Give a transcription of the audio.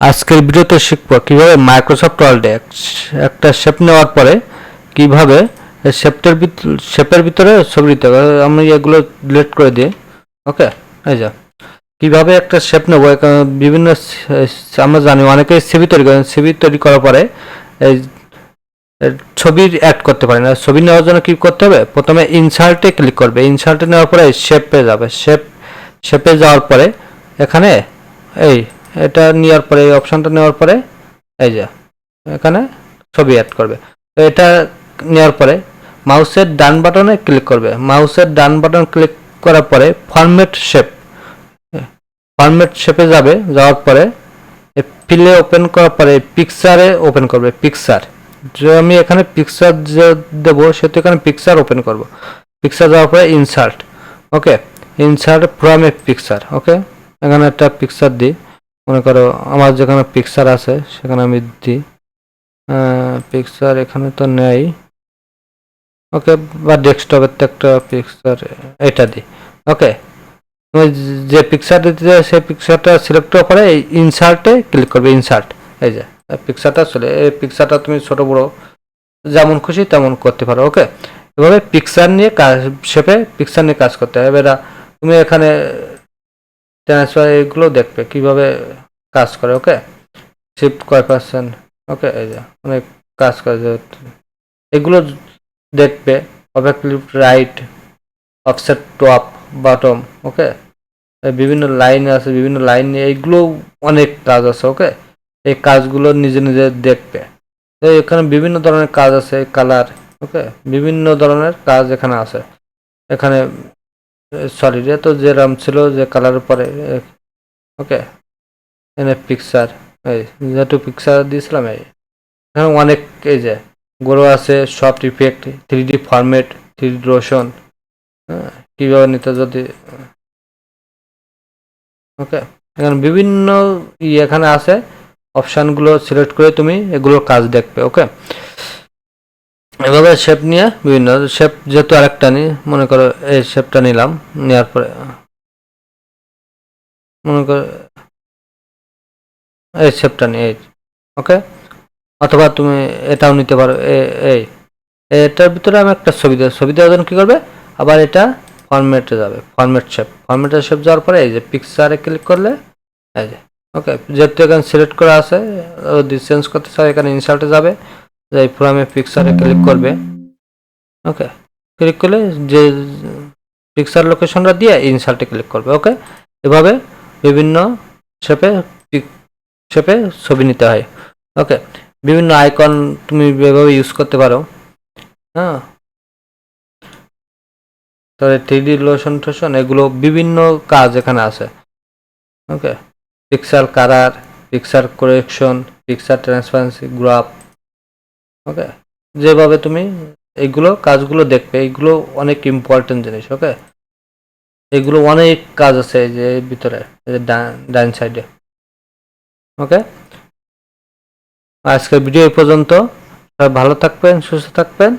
আজকের ভিডিওতে শিখব কিভাবে মাইক্রোসফট ওয়ার্ডে একটা শেপ নেওয়ার পরে কিভাবে শেপের ভিতরে ছবি দিতে হবে। আমি এগুলো ডিলিট করে দিই। ওকে, এই যা কিভাবে একটা শেপ নেবো। বিভিন্ন আমরা জানি অনেকে সিভি তৈরি করেন। সিভি তৈরি করার পরে এই ছবির অ্যাড করতে পারে না। ছবি নেওয়ার জন্য কি করতে হবে, প্রথমে ইনসার্টে ক্লিক করবে। ইনসার্টে নেওয়ার পরে শেপে যাবে। শেপে যাওয়ার পরে এখানে এই এটা নেওয়ার পরে এই অপশনটা নেওয়ার পরে এই যে এখানে ছবি অ্যাড করবে। তো এটা নেওয়ার পরে মাউসের ডান বাটনে ক্লিক করবে। মাউসের ডান বাটন ক্লিক করার পরে ফরম্যাট শেপে যাবে। যাওয়ার পরে ফিলে ওপেন করার পরে পিকচারে ওপেন করবে। পিকচার যে আমি এখানে পিকচার যে দেবো সেহেতু এখানে পিকচার ওপেন করব। পিকচার যাওয়ার পরে insert. Okay, insert from a picture. Okay, এখানে একটা পিকচার দিই। মনে করো আমার যেখানে পিকচার আছে সেখানে আমি দিই পিকচার। এখানে তো নেই। ওকে, বা ডেস্কটপের তো একটা পিকচার এটা দিই। ওকে, তুমি যে পিকচার দিতে সেই পিকচারটা সিলেক্ট করার পরে এই ইনসার্টে ক্লিক করবে। ইনসার্ট, এই যে পিকচারটা চলে। এই পিকচারটা তুমি ছোট বড় যেমন খুশি তেমন করতে পারো। ওকে, এভাবে পিকচার নিয়ে শেপে পিকচার নিয়ে কাজ করতে হবে। এবার তুমি এখানে ট্রান্সফার এগুলো দেখবে কিভাবে কাজ করে। ওকে, শিফট কয় পার্সেন্ট। ওকে, এই যে অনেক কাজ করে এগুলো দেখবে। Object right, offset top, bottom. Okay, বিভিন্ন লাইন আছে, বিভিন্ন লাইন নিয়ে এইগুলো অনেক কাজ আছে। ওকে, এই কাজগুলো নিজে নিজে দেখবে। তো এখানে বিভিন্ন ধরনের কাজ আছে, কালার। ওকে, বিভিন্ন ধরনের কাজ এখানে আছে। এখানে সরি রে, তো যেরাম ছিল যে কালারের পরে। ওকে, এনে পিকচার, এই যেহেতু পিকচার দিয়েছিলাম এই এখানে অনেক এই যে গোড়ো আছে, soft effect, 3D format, 3D Roshan, কীভাবে নিতে যদি। ওকে, এখানে বিভিন্ন এখানে আছে। অপশানগুলো সিলেক্ট করে তুমি এগুলোর কাজ দেখবে। ওকে, এভাবে শেপ নিয়ে বিভিন্ন শেপ, যেহেতু আরেকটা নিই, মনে করো এই শেপটা নিলাম। নেওয়ার পরে মনে করো এই শেপটা নিই এই। ওকে, অথবা তুমি এটাও নিতে পারো। এই এটার ভিতরে আমি একটা ছবি দেওয়ার জন্য কী করবে, আবার এটা ফরম্যাটে যাবে। ফরম্যাটের শেপ যাওয়ার পরে এই যে পিকচারে ক্লিক করলে এই যে। ওকে, যেহেতু এখানে সিলেক্ট করা আছে, যদি চেঞ্জ করতে চাও এখানে ইনসার্টে যাবে। এই ফ্রমে পিকচারে ক্লিক করবে। ওকে, ক্লিক করলে যে পিকচার লোকেশনটা দিয়ে ইনসার্টে ক্লিক করবে। ওকে, এভাবে বিভিন্ন শেপে ছবি নিতে হয়। ওকে, বিভিন্ন আইকন তুমি এভাবে ইউজ করতে পারো। হ্যাঁ, তবে 3D লোশন টোশন এগুলো বিভিন্ন কাজ এখানে আছে। Okay, picture colour, picture correction, picture transparency, graph. Okay, যেভাবে তুমি এইগুলো কাজগুলো দেখবে, এইগুলো অনেক ইম্পর্টেন্ট জিনিস। ওকে, এগুলো অনেক কাজ আছে এই যে ভিতরে, এই যে ডান সাইডে। ওকে, আজকের ভিডিও এই পর্যন্ত। ভালো থাকবেন, সুস্থ থাকবেন।